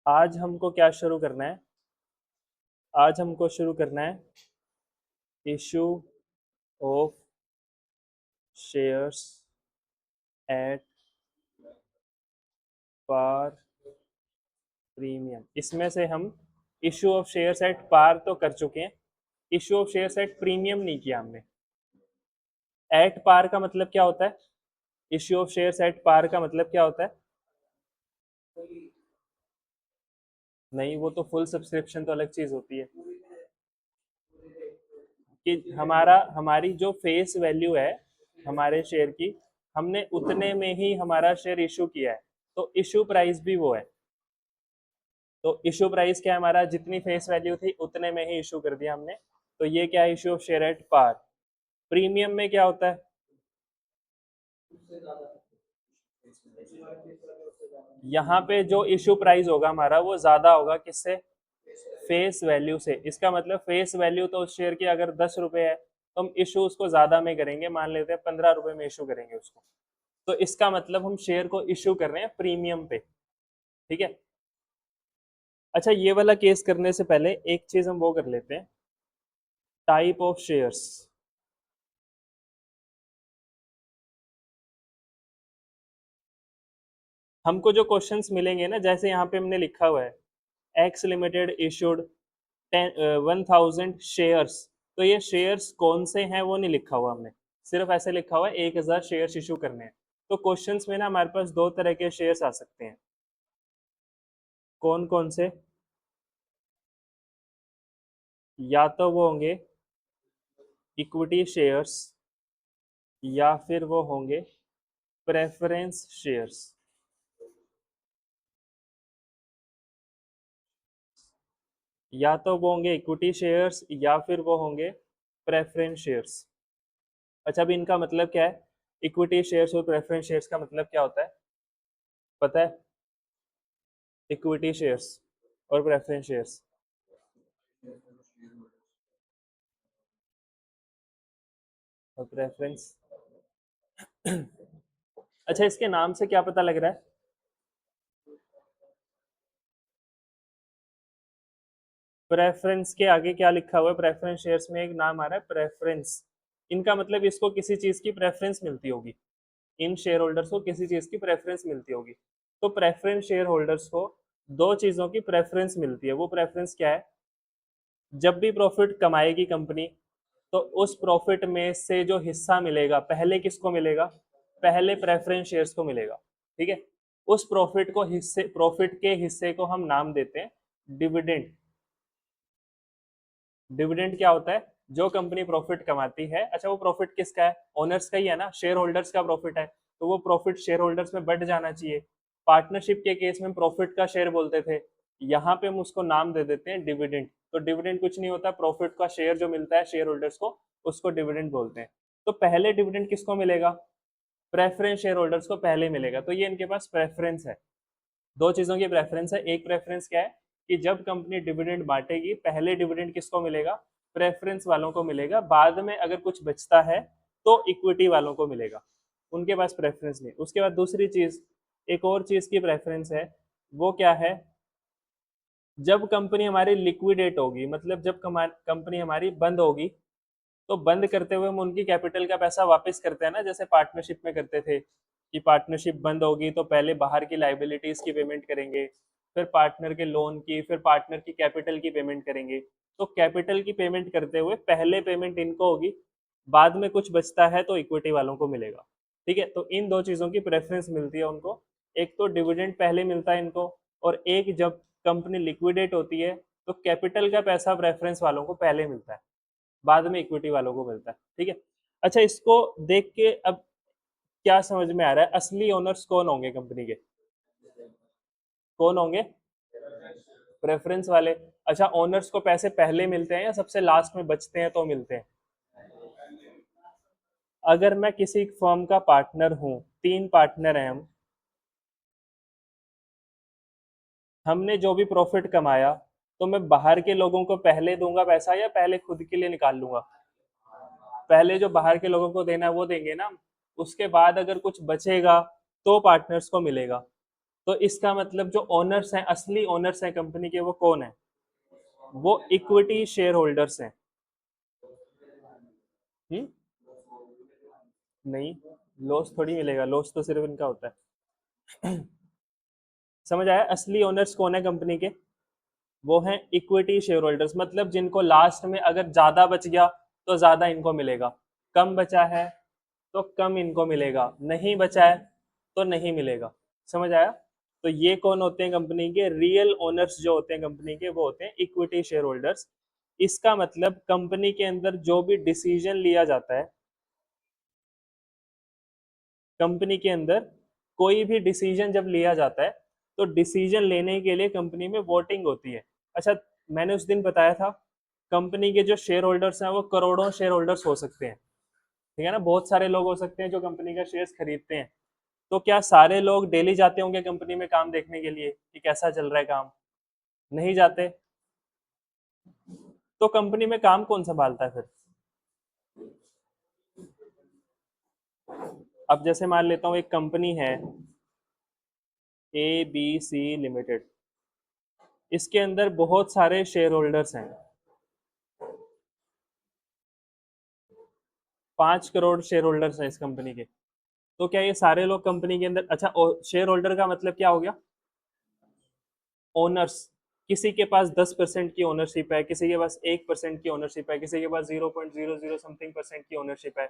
आज हमको क्या शुरू करना है? आज हमको शुरू करना है issue of shares at par premium. इसमें से हम issue of shares at par तो कर चुके हैं, issue of shares at premium नहीं किया हमने। एट पार का मतलब क्या होता है? Issue of shares at par का मतलब क्या होता है? नहीं, वो तो फुल सब्सक्रिप्शन तो अलग चीज होती है कि हमारी जो फेस वैल्यू है हमारे शेयर की, हमने उतने में ही हमारा शेयर इशू किया है, तो इशू प्राइस भी वो है। तो इशू प्राइस क्या है हमारा? जितनी फेस वैल्यू थी उतने में ही इशू कर दिया हमने। तो ये क्या है? Issue of share at par. Premium में क्या होता है? यहाँ पे जो इशू प्राइस होगा हमारा वो ज्यादा होगा किससे? फेस वैल्यू से। इसका मतलब फेस वैल्यू तो उस शेयर की अगर 10 रुपए है तो हम इशू उसको ज्यादा में करेंगे, मान लेते हैं 15 रुपए में इशू करेंगे उसको। तो इसका मतलब हम शेयर को इशू कर रहे हैं प्रीमियम पे। ठीक है। अच्छा, ये वाला केस करने से पहले एक चीज हम वो कर लेते हैं, टाइप ऑफ शेयर्स। हमको जो क्वेश्चंस मिलेंगे ना, जैसे यहाँ पे हमने लिखा हुआ है एक्स लिमिटेड इशूड 1000 शेयर्स, तो ये शेयर्स कौन से हैं वो नहीं लिखा हुआ हमने, सिर्फ ऐसे लिखा हुआ है 1000 शेयर्स इशू करने हैं। तो क्वेश्चंस में ना हमारे पास दो तरह के शेयर्स आ सकते हैं। कौन कौन से? या तो वो होंगे इक्विटी शेयर्स, या फिर वो होंगे प्रेफरेंस शेयर्स। या तो वो होंगे इक्विटी शेयर्स या फिर वो होंगे प्रेफरेंस शेयर्स। अच्छा, अभी इनका मतलब क्या है? इक्विटी शेयर्स और प्रेफरेंस शेयर्स का मतलब क्या होता है पता है? इक्विटी शेयर्स और प्रेफरेंस शेयर्स। और प्रेफरेंस। अच्छा, इसके नाम से क्या पता लग रहा है? प्रेफरेंस के आगे क्या लिखा हुआ है? प्रेफरेंस शेयर्स में एक नाम आ रहा है प्रेफरेंस। इनका मतलब इसको किसी चीज की प्रेफरेंस मिलती होगी, इन शेयर होल्डर्स को किसी चीज की प्रेफरेंस मिलती होगी। तो प्रेफरेंस शेयर होल्डर्स को दो चीजों की प्रेफरेंस मिलती है। वो प्रेफरेंस क्या है? जब भी प्रॉफिट कमाएगी कंपनी, तो उस प्रॉफिट में से जो हिस्सा मिलेगा पहले किसको मिलेगा? पहले प्रेफरेंस शेयर्स को मिलेगा। ठीक है। उस प्रॉफिट को हिस्से, प्रॉफिट के हिस्से को हम नाम देते हैं डिविडेंड। डिविडेंड क्या होता है? जो कंपनी प्रॉफिट कमाती है, अच्छा वो प्रॉफिट किसका है? ओनर्स का ही है ना, शेयर होल्डर्स का प्रॉफिट है, तो वो प्रॉफिट शेयर होल्डर्स में बढ़ जाना चाहिए। पार्टनरशिप के केस में प्रॉफिट का शेयर बोलते थे, यहाँ पे हम उसको नाम दे देते हैं डिविडेंड। तो डिविडेंड कुछ नहीं होता, प्रॉफिट का शेयर जो मिलता है शेयर होल्डर्स को, उसको डिविडेंड बोलते हैं। तो पहले डिविडेंड किसको मिलेगा? प्रेफरेंस शेयर होल्डर्स को पहले मिलेगा। तो ये इनके पास प्रेफरेंस है। दो चीजों की प्रेफरेंस है। एक प्रेफरेंस क्या है कि जब कंपनी डिविडेंड बांटेगी पहले डिविडेंड किसको मिलेगा? प्रेफरेंस वालों को मिलेगा। बाद में अगर कुछ बचता है तो इक्विटी वालों को मिलेगा, उनके पास प्रेफरेंस नहीं। उसके बाद दूसरी चीज, एक और चीज की प्रेफरेंस है। वो क्या है? जब कंपनी हमारी लिक्विडेट होगी, मतलब जब कंपनी हमारी बंद होगी, तो बंद करते हुए हम उनकी कैपिटल का पैसा वापस करते हैं ना, जैसे पार्टनरशिप में करते थे कि पार्टनरशिप बंद होगी तो पहले बाहर की लाइबिलिटीज की पेमेंट करेंगे, फिर पार्टनर के लोन की, फिर पार्टनर की कैपिटल की पेमेंट करेंगे। तो कैपिटल की पेमेंट करते हुए पहले पेमेंट इनको होगी, बाद में कुछ बचता है तो इक्विटी वालों को मिलेगा। ठीक है। तो इन दो चीजों की प्रेफरेंस मिलती है उनको। एक तो डिविडेंड पहले मिलता है इनको, और एक जब कंपनी लिक्विडेट होती है तो कैपिटल का पैसा प्रेफरेंस वालों को पहले मिलता है, बाद में इक्विटी वालों को मिलता है। ठीक है। अच्छा, इसको देख के अब क्या समझ में आ रहा है? असली ओनर्स कौन होंगे कंपनी के? कौन होंगे? प्रेफरेंस वाले। अच्छा, ओनर्स को पैसे पहले मिलते हैं या सबसे लास्ट में बचते हैं तो मिलते हैं? अगर मैं किसी फर्म का पार्टनर हूं, तीन पार्टनर हैं हम, हमने जो भी प्रॉफिट कमाया, तो मैं बाहर के लोगों को पहले दूंगा पैसा या पहले खुद के लिए निकाल लूंगा? पहले जो बाहर के लोगों को देना है वो देंगे ना। उसके बाद अगर कुछ बचेगा तो पार्टनर्स को मिलेगा। तो इसका मतलब जो ओनर्स हैं, असली ओनर्स हैं कंपनी के, वो कौन है? वो इक्विटी शेयर होल्डर्स हैं। हम्म। नहीं, लॉस थोड़ी मिलेगा, लॉस तो सिर्फ इनका होता है। समझ आया? असली ओनर्स कौन है कंपनी के? वो हैं इक्विटी शेयर होल्डर्स, मतलब जिनको लास्ट में अगर ज्यादा बच गया तो ज्यादा इनको मिलेगा, कम बचा है तो कम इनको मिलेगा, नहीं बचा है तो नहीं मिलेगा। समझ आया? तो ये कौन होते हैं कंपनी के रियल ओनर्स? जो होते हैं कंपनी के, वो होते हैं इक्विटी शेयर होल्डर्स। इसका मतलब कंपनी के अंदर जो भी डिसीजन लिया जाता है, कंपनी के अंदर कोई भी डिसीजन जब लिया जाता है, तो डिसीजन लेने के लिए कंपनी में वोटिंग होती है। अच्छा, मैंने उस दिन बताया था कंपनी के जो शेयर होल्डर्स हैं वो करोड़ों शेयर होल्डर्स हो सकते हैं, ठीक है ना? बहुत सारे लोग हो सकते हैं जो कंपनी का शेयर्स खरीदते हैं। तो क्या सारे लोग डेली जाते होंगे कंपनी में काम देखने के लिए कि कैसा चल रहा है काम? नहीं जाते। तो कंपनी में काम कौन संभालता है फिर? अब जैसे मान लेता हूँ एक कंपनी है ABC लिमिटेड, इसके अंदर बहुत सारे शेयर होल्डर्स हैं, 5 करोड़ शेयर होल्डर्स हैं इस कंपनी के। तो क्या ये सारे लोग कंपनी के अंदर, अच्छा शेयर होल्डर का मतलब क्या हो गया? ओनर्स। किसी के पास 10% की ओनरशिप है, किसी के पास 1% की ओनरशिप है, किसी के पास 0.00 समथिंग परसेंट की ओनरशिप है।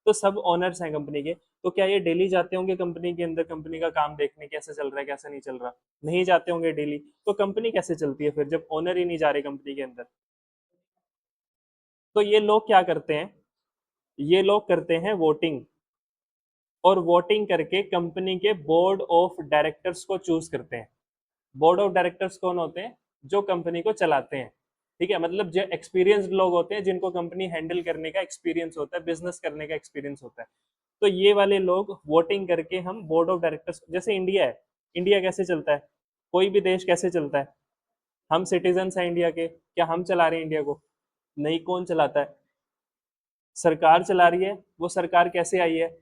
तो सब ओनर्स हैं कंपनी के। तो क्या ये डेली जाते होंगे कंपनी के अंदर कंपनी का काम देखने, कैसे चल रहा है कैसे नहीं चल रहा? नहीं जाते होंगे डेली। तो कंपनी कैसे चलती है फिर जब ओनर ही नहीं जा रहे कंपनी के अंदर? तो ये लोग क्या करते हैं? ये लोग करते हैं वोटिंग, और वोटिंग करके कंपनी के बोर्ड ऑफ डायरेक्टर्स को चूज करते हैं। बोर्ड ऑफ डायरेक्टर्स कौन होते हैं? जो कंपनी को चलाते हैं। ठीक है, मतलब जो एक्सपीरियंस्ड लोग होते हैं, जिनको कंपनी हैंडल करने का एक्सपीरियंस होता है, बिजनेस करने का एक्सपीरियंस होता है। तो ये वाले लोग वोटिंग करके हम बोर्ड ऑफ डायरेक्टर्स, जैसे इंडिया है, इंडिया कैसे चलता है? कोई भी देश कैसे चलता है? हम सिटीजन्स हैं इंडिया के, क्या हम चला रहे हैं इंडिया को? नहीं, कौन चलाता है? सरकार चला रही है। वो सरकार कैसे आई है?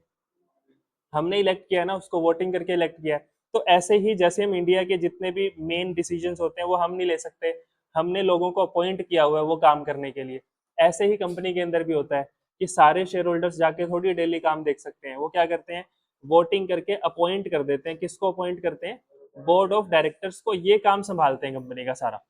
हमने इलेक्ट किया है ना, उसको वोटिंग करके इलेक्ट किया है। तो ऐसे ही जैसे हम इंडिया के जितने भी मेन डिसीजंस होते हैं वो हम नहीं ले सकते, हमने लोगों को अपॉइंट किया हुआ है वो काम करने के लिए। ऐसे ही कंपनी के अंदर भी होता है कि सारे शेयर होल्डर्स जाके थोड़ी डेली काम देख सकते हैं। वो क्या करते हैं? वोटिंग करके अपॉइंट कर देते हैं। किसको अपॉइंट करते हैं? बोर्ड ऑफ डायरेक्टर्स को। ये काम संभालते हैं कंपनी का सारा,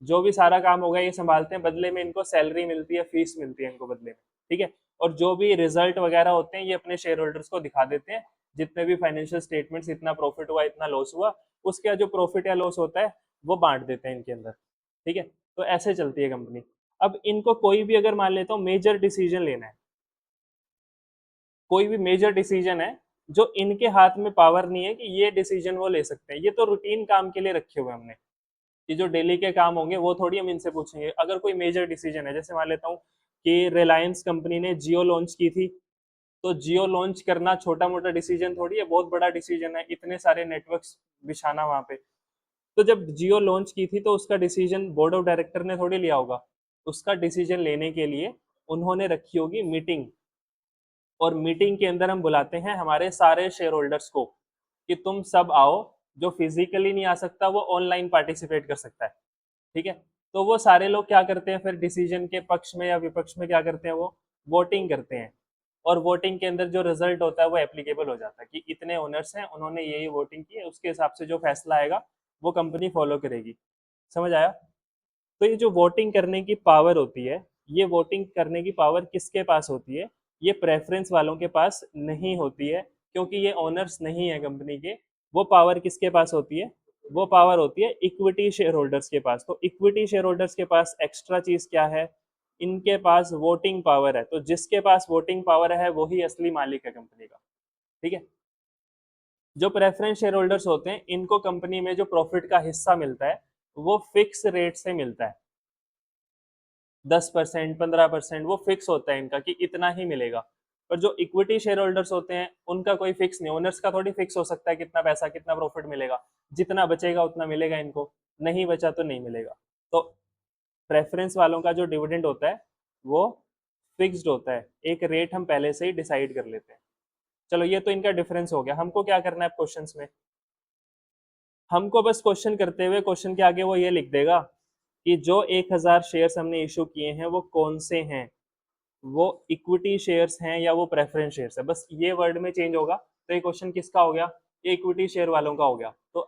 जो भी सारा काम होगा ये संभालते हैं। बदले में इनको सैलरी मिलती है, फीस मिलती है इनको बदले में। ठीक है। और जो भी रिजल्ट वगैरह होते हैं ये अपने शेयर होल्डर्स को दिखा देते हैं, जितने भी फाइनेंशियल स्टेटमेंट्स, इतना प्रॉफिट हुआ इतना लॉस हुआ, उसका जो प्रॉफिट या लॉस होता है वो बांट देते हैं इनके अंदर। ठीक है। तो ऐसे चलती है कंपनी। अब इनको कोई भी, अगर मान लेता हूँ मेजर डिसीजन लेना है, कोई भी मेजर डिसीजन है जो इनके हाथ में पावर नहीं है कि ये डिसीजन वो ले सकते हैं, ये तो रूटीन काम के लिए रखे हुए हमने, कि जो डेली के काम होंगे वो थोड़ी हम इनसे पूछेंगे। अगर कोई मेजर डिसीजन है, जैसे मान लेता हूँ कि रिलायंस कंपनी ने जियो लॉन्च की थी, तो जियो लॉन्च करना छोटा मोटा डिसीजन थोड़ी है, बहुत बड़ा डिसीजन है, इतने सारे नेटवर्क्स बिछाना वहां पे। तो जब जियो लॉन्च की थी तो उसका डिसीजन बोर्ड ऑफ डायरेक्टर ने थोड़ी लिया होगा। उसका डिसीजन लेने के लिए उन्होंने रखी होगी मीटिंग, और मीटिंग के अंदर हम बुलाते हैं हमारे सारे शेयर होल्डर्स को कि तुम सब आओ, जो फिजिकली नहीं आ सकता वो ऑनलाइन पार्टिसिपेट कर सकता है। ठीक है। तो वो सारे लोग क्या करते हैं फिर डिसीजन के पक्ष में या विपक्ष में, क्या करते हैं? वो वोटिंग करते हैं, और वोटिंग के अंदर जो रिजल्ट होता है वो एप्लीकेबल हो जाता है कि इतने ओनर्स हैं, उन्होंने यही वोटिंग की है, उसके हिसाब से जो फैसला आएगा वो कंपनी फॉलो करेगी। समझ आया? तो ये जो वोटिंग करने की पावर होती है, ये वोटिंग करने की पावर किसके पास होती है? ये प्रेफरेंस वालों के पास नहीं होती है, क्योंकि ये ओनर्स नहीं है कंपनी के। वो पावर किसके पास होती है? वो पावर होती है इक्विटी शेयर होल्डर्स के पास। तो इक्विटी शेयर होल्डर्स के पास एक्स्ट्रा चीज क्या है? इनके पास वोटिंग पावर है। तो जिसके पास वोटिंग पावर है वही असली मालिक है कंपनी का। ठीक है। जो प्रेफरेंस शेयर होल्डर्स होते हैं इनको कंपनी में जो प्रॉफिट का हिस्सा मिलता है वो फिक्स रेट से मिलता है, 10%, 15%, वो फिक्स होता है इनका कि इतना ही मिलेगा। पर जो इक्विटी शेयर होल्डर्स होते हैं उनका कोई फिक्स नहीं, ओनर्स का थोड़ी फिक्स हो सकता है कितना पैसा कितना प्रॉफिट मिलेगा। जितना बचेगा उतना मिलेगा इनको, नहीं बचा तो नहीं मिलेगा। तो प्रेफरेंस वालों का जो डिविडेंड होता है वो फिक्स्ड होता है, एक रेट हम पहले से ही डिसाइड कर लेते हैं। चलो ये तो इनका डिफरेंस हो गया। हमको क्या करना है क्वेश्चंस में? हमको बस क्वेश्चन करते हुए क्वेश्चन के आगे वो ये लिख देगा कि जो 1000 शेयर्स हमने इशू किए हैं वो कौन से हैं, वो इक्विटी शेयर्स हैं या वो प्रेफरेंस शेयर्स है, बस ये वर्ड में चेंज होगा। तो ये क्वेश्चन किसका हो गया, ये इक्विटी शेयर वालों का हो गया। तो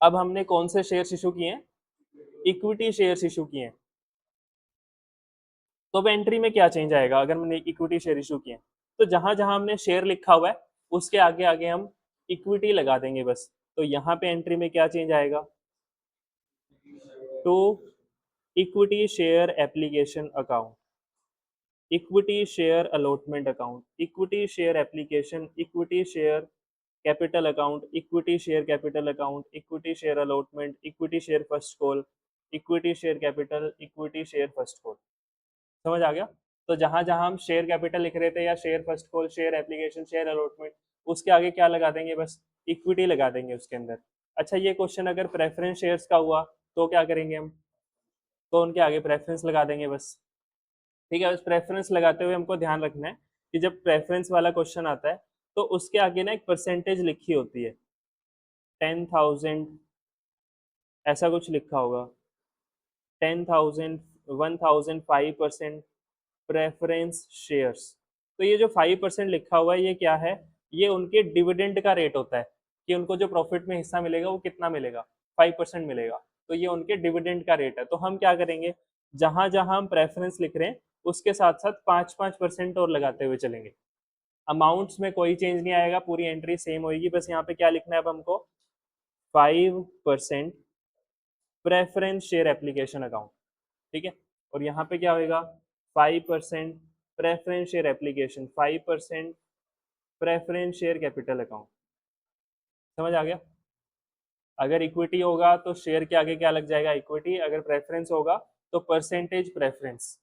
अब हमने कौन से शेयर्स इशू किए हैं, इक्विटी शेयर्स इशू किए हैं। तो अब एंट्री में क्या चेंज आएगा अगर हमने इक्विटी शेयर इशू किए हैं, तो जहां जहां हमने शेयर लिखा हुआ है उसके आगे आगे हम इक्विटी लगा देंगे बस। तो यहाँ पे एंट्री में क्या चेंज आएगा, to equity share application account, equity share allotment account, equity share application, equity share capital account, equity share capital account, equity share allotment, equity share first call, equity share capital, equity share first call. समझ आ गया। तो जहां जहां हम share capital लिख रहे थे या share first call, share application, share allotment, उसके आगे क्या लगा देंगे, बस इक्विटी लगा देंगे उसके अंदर। अच्छा ये क्वेश्चन अगर प्रेफरेंस शेयर्स का हुआ तो क्या करेंगे हम, तो उनके आगे प्रेफरेंस लगा देंगे बस। ठीक है, उस प्रेफरेंस लगाते हुए हमको ध्यान रखना है कि जब प्रेफरेंस वाला क्वेश्चन आता है तो उसके आगे ना एक परसेंटेज लिखी होती है, 10,000 ऐसा कुछ लिखा होगा, 10,000, 1,005% प्रेफरेंस शेयर्स। तो ये जो 5% लिखा हुआ है ये क्या है, ये उनके डिविडेंड का रेट होता है कि उनको जो प्रॉफिट में हिस्सा मिलेगा वो कितना मिलेगा, 5% मिलेगा। तो ये उनके डिविडेंड का रेट है। तो हम क्या करेंगे, जहां जहां हम प्रेफरेंस लिख रहे हैं उसके साथ साथ 5-5% और लगाते हुए चलेंगे। अमाउंट्स में कोई चेंज नहीं आएगा, पूरी एंट्री सेम होगी, बस यहाँ पे क्या लिखना है अब हमको, 5% प्रेफरेंस शेयर एप्लीकेशन अकाउंट। ठीक है, और यहाँ पे क्या होगा, 5% preference share application, 5% preference share capital account. समझ आ गया। अगर इक्विटी होगा तो शेयर के आगे क्या लग जाएगा, इक्विटी। अगर प्रेफरेंस होगा तो परसेंटेज प्रेफरेंस।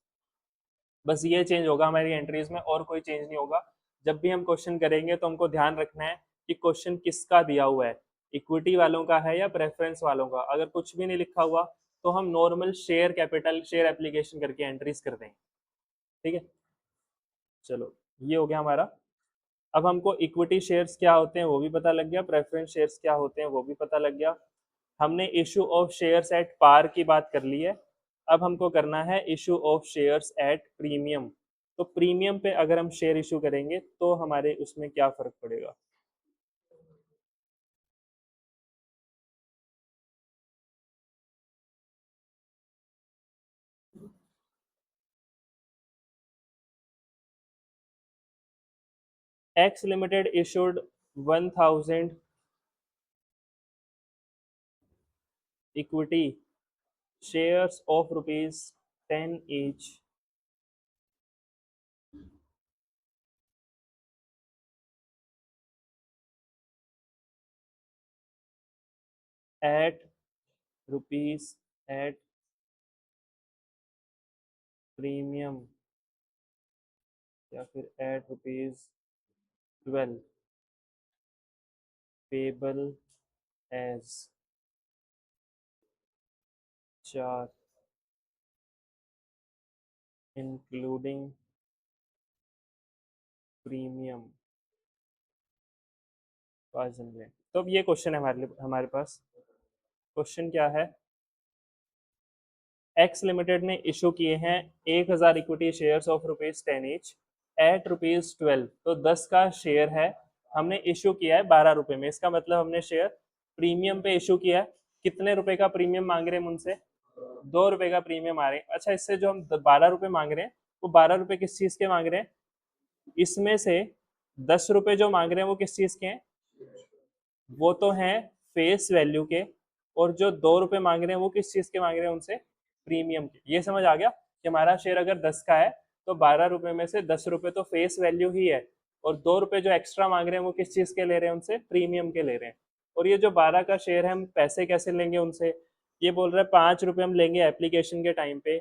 बस ये चेंज होगा हमारी एंट्रीज में, और कोई चेंज नहीं होगा। जब भी हम क्वेश्चन करेंगे तो हमको ध्यान रखना है कि क्वेश्चन किसका दिया हुआ है, इक्विटी वालों का है या प्रेफरेंस वालों का। अगर कुछ भी नहीं लिखा हुआ तो हम normal share capital, share application करके एंट्रीज कर देंगे। ठीक है, चलो ये हो गया हमारा। अब हमको इक्विटी शेयर्स क्या होते हैं वो भी पता लग गया, प्रेफरेंस शेयर्स क्या होते हैं वो भी पता लग गया। हमने issue of shares at par की बात कर ली है। अब हमको करना है issue of shares at premium. तो प्रीमियम पे अगर हम शेयर इशू करेंगे तो हमारे उसमें क्या फर्क पड़ेगा। X limited issued 1000 equity shares of rupees 10 each at rupees at premium या फिर at rupees 12 payable as 4 including premium 500। तो अब ये क्वेश्चन है हमारे पास। क्वेश्चन क्या है, एक्स लिमिटेड ने इशू किए हैं 1000 equity shares of rupees 10 each at rupees 12। तो 10 का शेयर है, हमने इशू किया है 12 रुपए में। इसका मतलब हमने शेयर प्रीमियम पे इशू किया है। कितने रुपए का प्रीमियम मांग रहे हैं मुझसे, 2 रुपए का प्रीमियम आ रहे हैं। अच्छा इससे जो हम 12 रुपए मांग रहे हैं वो 12 रुपए किस चीज के मांग रहे हैं, इसमें से 10 रुपए जो मांग रहे हैं वो किस चीज के हैं, वो तो हैं फेस वैल्यू के। और जो 2 रुपए मांग रहे हैं वो किस चीज के मांग रहे हैं उनसे, प्रीमियम के। ये समझ आ गया कि हमारा शेयर अगर 10 का है तो 12 रुपए में से 10 रुपए तो फेस वैल्यू ही है, और 2 रुपए जो एक्स्ट्रा मांग रहे हैं वो किस चीज के ले रहे हैं उनसे, प्रीमियम के ले रहे हैं। और ये जो 12 का शेयर है हम पैसे कैसे लेंगे उनसे, ये बोल रहे हैं 5 रुपए हम लेंगे एप्लीकेशन के टाइम पे,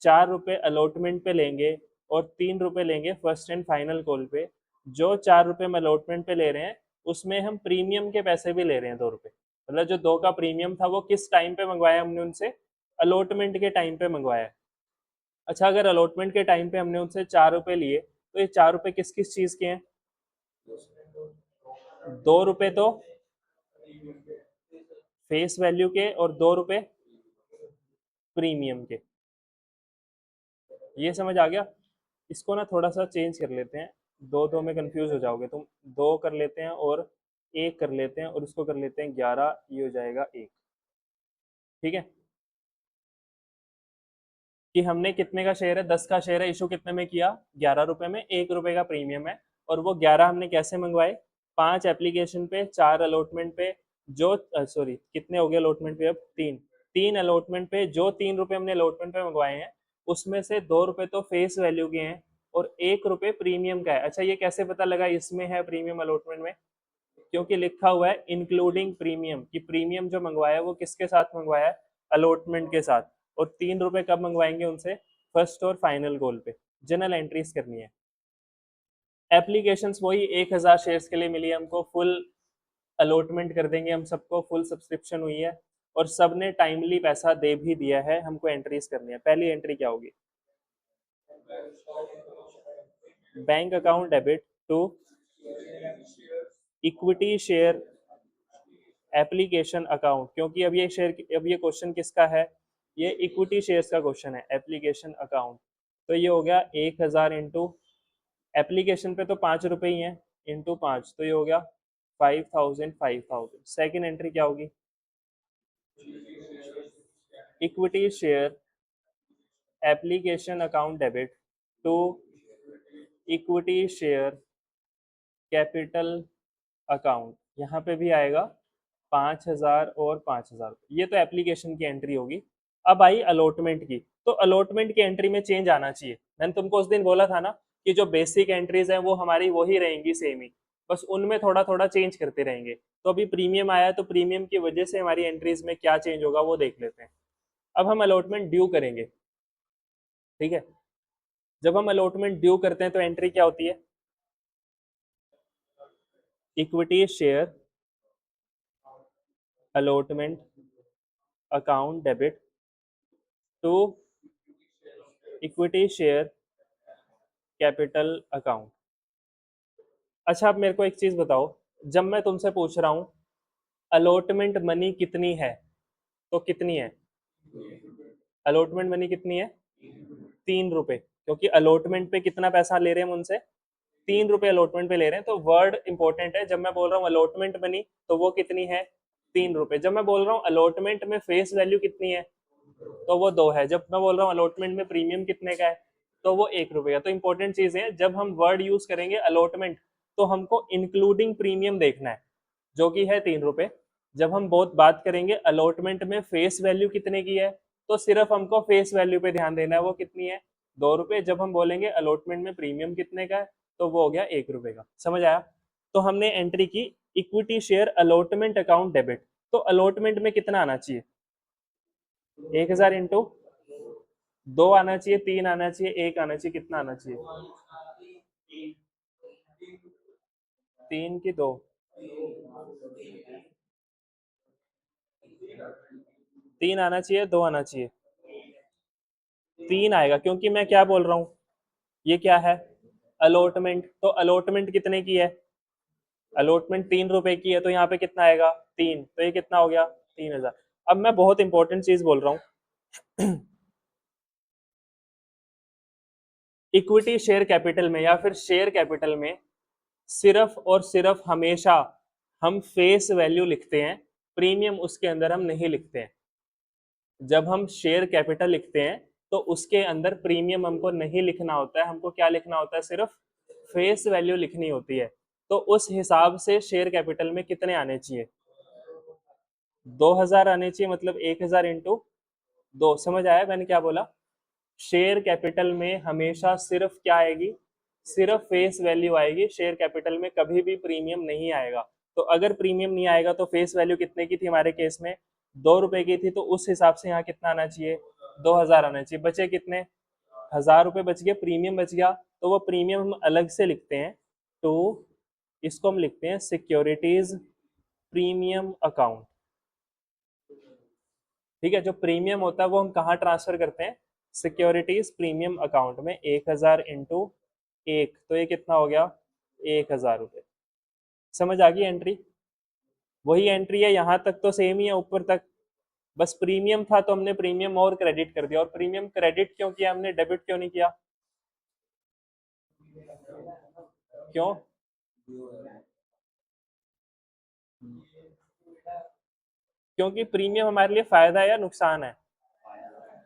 4 रुपए अलॉटमेंट पे लेंगे, और 3 रुपए लेंगे फर्स्ट एंड फाइनल कॉल पे। जो 4 रुपए हम अलॉटमेंट पे ले रहे हैं उसमें हम प्रीमियम के पैसे भी ले रहे हैं 2 रुपए। मतलब जो 2 का प्रीमियम था वो किस टाइम पे मंगवाया हमने उनसे, अलॉटमेंट के टाइम पे मंगवाया है। अच्छा अगर अलॉटमेंट के टाइम पे हमने उनसे 4 रुपए लिए तो ये 4 रुपए किस किस चीज के हैं, 2 रुपए तो फेस वैल्यू के और 2 रुपए प्रीमियम के। ये समझ आ गया? इसको ना थोड़ा सा चेंज कर लेते हैं, दो दो में कंफ्यूज हो जाओगे तुम। दो कर लेते हैं और एक कर लेते हैं और इसको कर लेते हैं 11, ये हो जाएगा 1। ठीक है, कि हमने कितने का शेयर है, 10 का शेयर है, इशू कितने में किया, 11 रुपए में, 1 रुपए का प्रीमियम है। और वो 11 हमने कैसे मंगवाए, 5 एप्लीकेशन पे, 4 अलॉटमेंट पे, जो सॉरी कितने हो गए अलॉटमेंट पे, अब 3, 3 अलॉटमेंट पे, जो 3 रुपए हमने अलॉटमेंट पे मंगवाए हैं उसमें से 2 रुपए तो फेस वैल्यू के हैं और 1 रुपए प्रीमियम का है। अच्छा ये कैसे पता लगा इसमें है प्रीमियम अलॉटमेंट में, क्योंकि लिखा हुआ है इंक्लूडिंग प्रीमियम, कि प्रीमियम जो मंगवाया है वो किसके साथ मंगवाया है, अलॉटमेंट के साथ। और 3 रुपए कब मंगवाएंगे उनसे, फर्स्ट और फाइनल गोल पे। जनरल एंट्रीज करनी है। एप्लीकेशंस वही 1000 शेयर्स के लिए मिली है हमको, फुल अलॉटमेंट कर देंगे हम सबको, फुल सब्सक्रिप्शन हुई है और सबने टाइमली पैसा दे भी दिया है। हमको एंट्रीज करनी है। पहली एंट्री क्या होगी, bank account debit to equity share application account, क्योंकि अब ये क्वेश्चन किसका है, ये इक्विटी शेयर्स का क्वेश्चन है, एप्लीकेशन अकाउंट। तो ये हो गया 1000 इंटू, एप्लीकेशन पे तो 5 रुपए ही है, इंटू 5, तो ये हो गया 5000 5000। सेकेंड एंट्री क्या होगी, equity share application account debit to equity share capital account. यहाँ पे भी आएगा 5000 और 5000, ये तो एप्लीकेशन की एंट्री होगी। अब आई अलॉटमेंट की, तो अलॉटमेंट की एंट्री में चेंज आना चाहिए। मैंने तुमको उस दिन बोला था ना कि जो बेसिक एंट्रीज हैं वो हमारी वही रहेंगी सेम ही, बस उनमें थोड़ा थोड़ा चेंज करते रहेंगे। तो अभी प्रीमियम आया है तो प्रीमियम की वजह से हमारी एंट्रीज में क्या चेंज होगा वो देख लेते हैं। अब हम अलॉटमेंट ड्यू करेंगे। ठीक है, जब हम अलॉटमेंट ड्यू करते हैं तो एंट्री क्या होती है, equity share allotment account debit to equity share capital account. अच्छा अब मेरे को एक चीज बताओ, जब मैं तुमसे पूछ रहा हूं अलॉटमेंट मनी कितनी है, तो कितनी है, अलॉटमेंट मनी कितनी है, 3 रुपए, क्योंकि अलॉटमेंट पे कितना पैसा ले रहे हैं हम उनसे, 3 रुपए अलॉटमेंट पे ले रहे हैं। तो वर्ड इंपॉर्टेंट है, जब मैं बोल रहा हूँ अलॉटमेंट मनी तो वो कितनी है, 3 रुपए। जब मैं बोल रहा हूँ अलॉटमेंट में फेस वैल्यू कितनी है, तो वो 2 है। जब मैं बोल रहा हूँ अलॉटमेंट में प्रीमियम कितने का है, तो वो 1 रुपए का। तो इंपॉर्टेंट चीज है, जब हम वर्ड यूज करेंगे अलॉटमेंट तो हमको इंक्लूडिंग प्रीमियम देखना है, जो कि है 3 रुपए। जब हम बहुत बात करेंगे अलॉटमेंट में फेस वैल्यू कितने की है, तो सिर्फ हमको फेस वैल्यू पे ध्यान देना है, वो कितनी है, 2 रुपए। जब हम बोलेंगे अलॉटमेंट में प्रीमियम कितने का है, तो वो हो गया 1 रुपए का। समझ आया? तो हमने एंट्री की equity share allotment account debit. तो अलॉटमेंट में कितना आना चाहिए, 1000 इंटू 2 आना चाहिए, 3 आना चाहिए, 1 आना चाहिए, कितना आना चाहिए, 3 की 2, 3 आना चाहिए, 2 आना चाहिए, 3 आएगा, क्योंकि मैं क्या बोल रहा हूँ, ये क्या है, अलॉटमेंट। तो अलॉटमेंट कितने की है, अलॉटमेंट 3 रुपए की है, तो यहाँ पे कितना आएगा, 3, तो ये कितना हो गया, 3000। अब मैं बहुत इंपॉर्टेंट चीज बोल रहा हूँ, इक्विटी शेयर कैपिटल में या फिर शेयर कैपिटल में सिर्फ और सिर्फ हमेशा हम फेस वैल्यू लिखते हैं, प्रीमियम उसके अंदर हम नहीं लिखते हैं। जब हम शेयर कैपिटल लिखते हैं तो उसके अंदर प्रीमियम हमको नहीं लिखना होता है, हमको क्या लिखना होता है, सिर्फ फेस वैल्यू लिखनी होती है। तो उस हिसाब से शेयर कैपिटल में कितने आने चाहिए, 2000 आने चाहिए, मतलब 1000 इंटू 2। समझ आया मैंने क्या बोला, शेयर कैपिटल में हमेशा सिर्फ क्या आएगी, सिर्फ फेस वैल्यू आएगी, शेयर कैपिटल में कभी भी प्रीमियम नहीं आएगा। तो अगर प्रीमियम नहीं आएगा तो फेस वैल्यू कितने की थी हमारे केस में, 2 रुपए की थी, तो उस हिसाब से यहाँ कितना आना चाहिए, 2000 आना चाहिए। बचे कितने, 1000 रुपए बच गए, प्रीमियम बच गया। तो वो प्रीमियम हम अलग से लिखते हैं, तो इसको हम लिखते हैं सिक्योरिटीज प्रीमियम अकाउंट। ठीक है, जो प्रीमियम होता है वो हम कहाँ ट्रांसफर करते हैं, सिक्योरिटीज प्रीमियम अकाउंट में। 1000 इंटू 1, तो ये कितना हो गया, 1000 रुपये। समझ आ गई एंट्री? वही एंट्री है, यहाँ तक तो सेम ही है ऊपर तक। बस प्रीमियम था तो हमने प्रीमियम और क्रेडिट कर दिया, और प्रीमियम क्रेडिट क्यों किया हमने, डेबिट क्यों नहीं किया? क्यों? क्योंकि प्रीमियम हमारे लिए फायदा है या नुकसान है?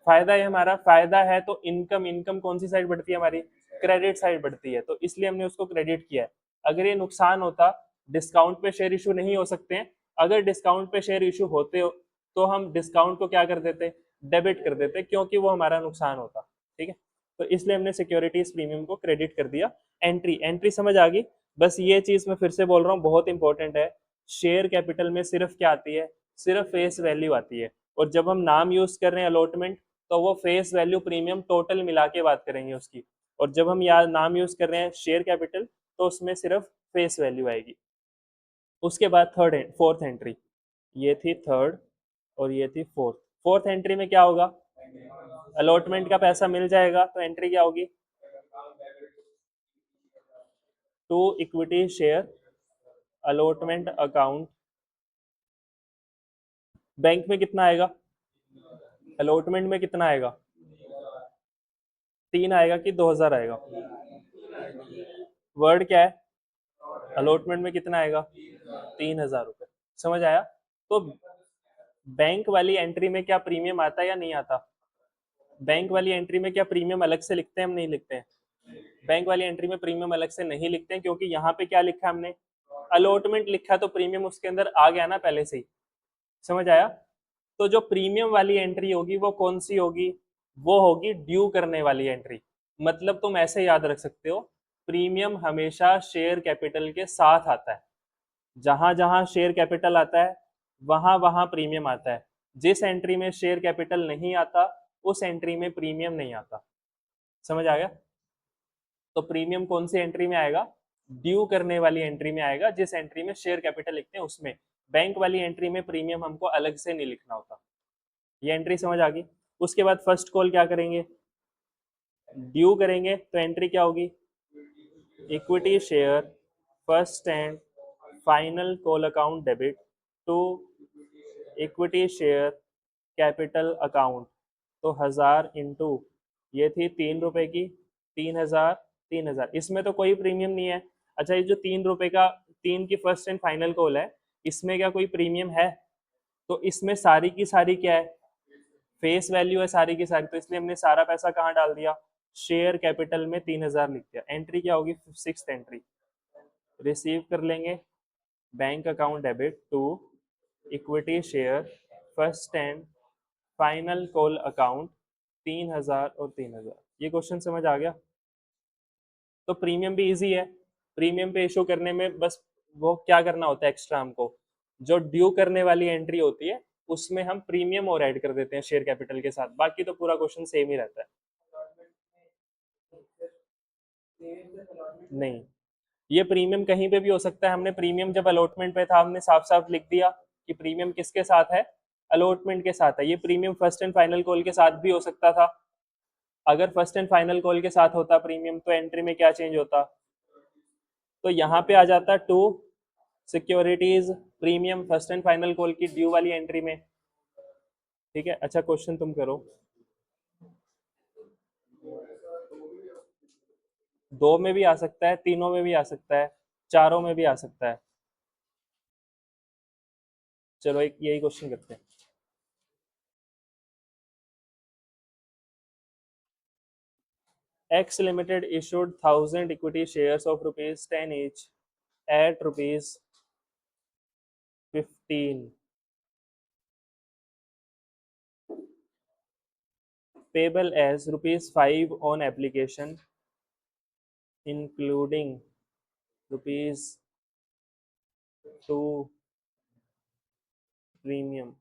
फायदा है हमारा, फायदा है तो इनकम, इनकम कौन सी साइड बढ़ती है हमारी? क्रेडिट साइड बढ़ती है, तो इसलिए हमने उसको क्रेडिट किया है। अगर ये नुकसान होता, डिस्काउंट पे शेयर इशू नहीं हो सकते हैं, अगर डिस्काउंट पे शेयर इशू होते हो तो हम डिस्काउंट को क्या कर देते, डेबिट कर देते, क्योंकि वो हमारा नुकसान होता। ठीक है, तो इसलिए हमने सिक्योरिटीज प्रीमियम को क्रेडिट कर दिया। एंट्री, एंट्री समझ आ गई। बस ये चीज मैं फिर से बोल रहा हूँ, बहुत इंपॉर्टेंट है। शेयर कैपिटल में सिर्फ क्या आती है, सिर्फ फेस वैल्यू आती है। और जब हम नाम यूज कर रहे हैं अलॉटमेंट, तो वो फेस वैल्यू प्रीमियम टोटल मिला के बात करेंगे उसकी। और जब हम यार नाम यूज कर रहे हैं शेयर कैपिटल, तो उसमें सिर्फ फेस वैल्यू आएगी। उसके बाद थर्ड फोर्थ एंट्री, ये थी थर्ड और ये थी फोर्थ। फोर्थ एंट्री में क्या होगा, अलॉटमेंट का पैसा मिल जाएगा, तो एंट्री क्या होगी, to equity share allotment account. Bank में कितना आएगा, अलॉटमेंट में कितना आएगा, 3 आएगा कि 2000 आएगा? वर्ड क्या है, अलॉटमेंट में कितना आएगा, 3000 रुपये। समझ आया? तो बैंक वाली एंट्री में क्या प्रीमियम आता है या नहीं आता? बैंक वाली एंट्री में क्या प्रीमियम अलग से लिखते हैं, हम नहीं लिखते हैं। बैंक वाली एंट्री में प्रीमियम अलग से नहीं लिखते हैं, क्योंकि यहाँ पे क्या लिखा हमने, अलॉटमेंट लिखा, तो प्रीमियम उसके अंदर आ गया ना पहले से ही। समझ आया? तो जो प्रीमियम वाली एंट्री होगी वो कौन सी होगी, वो होगी ड्यू करने वाली एंट्री। मतलब तुम ऐसे याद रख सकते हो, प्रीमियम हमेशा शेयर कैपिटल के साथ आता है। जहां जहां शेयर कैपिटल आता है, वहां वहां प्रीमियम आता है। जिस एंट्री में शेयर कैपिटल नहीं आता, उस एंट्री में प्रीमियम नहीं आता। समझ आ गया? तो प्रीमियम कौन सी एंट्री में आएगा, ड्यू करने वाली एंट्री में आएगा, जिस एंट्री में शेयर कैपिटल लिखते हैं उसमें। बैंक वाली एंट्री में प्रीमियम हमको अलग से नहीं लिखना होता। ये एंट्री समझ आ गई? उसके बाद फर्स्ट कॉल क्या करेंगे, ड्यू करेंगे, तो एंट्री क्या होगी, equity share first and final call account debit to equity share capital account. तो 1000 इंटू, ये थी 3 रुपए की, 3000, 3000, इसमें तो कोई प्रीमियम नहीं है। अच्छा, ये जो 3 रुपए का, 3 की फर्स्ट एंड फाइनल कॉल है, इसमें क्या कोई प्रीमियम है? तो इसमें सारी की सारी क्या है, फेस वैल्यू है सारी की सारी, तो इसलिए हमने सारा पैसा कहाँ डाल दिया, शेयर कैपिटल में 3000 लिख दिया। एंट्री क्या होगी, सिक्स एंट्री, रिसीव कर लेंगे bank account debit to equity share first and final call account 3000 और 3000। ये क्वेश्चन समझ आ गया? तो प्रीमियम भी इजी है। प्रीमियम पे इशू करने में बस वो क्या करना होता है एक्स्ट्रा, हमको जो ड्यू करने वाली एंट्री होती है उसमें हम प्रीमियम और ऐड कर देते हैं शेयर कैपिटल के साथ, बाकी तो पूरा क्वेश्चन सेम ही रहता है। नहीं, ये प्रीमियम कहीं पे भी हो सकता है। हमने प्रीमियम जब अलॉटमेंट पे था, हमने साफ साफ लिख दिया कि प्रीमियम किसके साथ है, अलॉटमेंट के साथ है। ये premium first and final call के साथ भी हो सकता था। अगर फर्स्ट एंड फाइनल कॉल के साथ होता प्रीमियम, तो एंट्री में क्या चेंज होता, तो यहाँ पे आ जाता to securities premium first and final call की ड्यू वाली एंट्री में। ठीक है, अच्छा क्वेश्चन तुम करो। दो में भी आ सकता है, तीनों में भी आ सकता है, चारों में भी आ सकता है। चलो एक यही क्वेश्चन करते हैं। X Limited issued 1000 equity shares of rupees 10 each at rupees 15, payable as rupees 5 on application, including rupees 2 premium